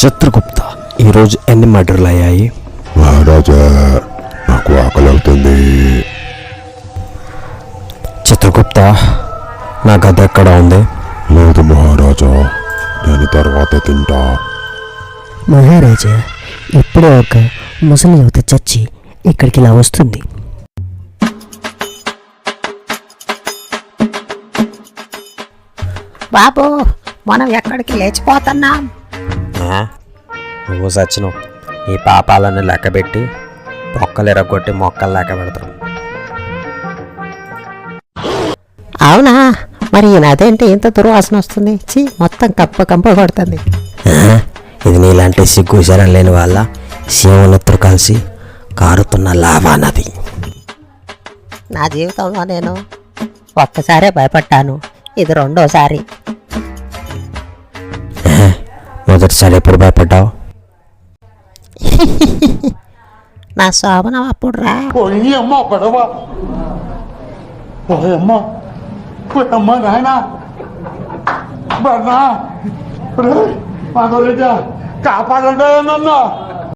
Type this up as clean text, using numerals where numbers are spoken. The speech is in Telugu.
చిత్రగుప్త ఈరోజు ఎన్ని మర్డర్లు అయ్యాయి? మహారాజా, నాకు ఆకలి అవుతుంది. చిత్రగుప్త, నా గది ఎక్కడ ఉంది? లేదు మహారాజా, నేను తర్వాత తింటా. మహారాజా, ఇప్పుడే ఒక ముసలి యువత చచ్చి ఇక్కడికి ఇలా వస్తుంది. బాబు, మనం ఎక్కడికి లేచిపోతున్నాం? నువ్వు సచ్చినావు. నీ పాపాలను లెక్కబెట్టి పొక్కలు ఎరగొట్టి మొక్కలు లెక్క పెడతాం. అవునా? మరి అదేంటి ఇంత దుర్వాసన వస్తుంది? మొత్తం కంప కొడుతుంది. ఇది నీలాంటి సిగ్గుశరం లేని వాళ్ళ శివునిద్దరు కలిసి కారుతున్న లావా నది. నా జీవితంలో నేను ఒక్కసారే భయపడ్డాను, ఇది రెండోసారి. మొదటిసారి ఎప్పుడు భయపడ్డావు? నా శోభనం అప్పుడు రా. నాయన కాపాడండి నన్ను.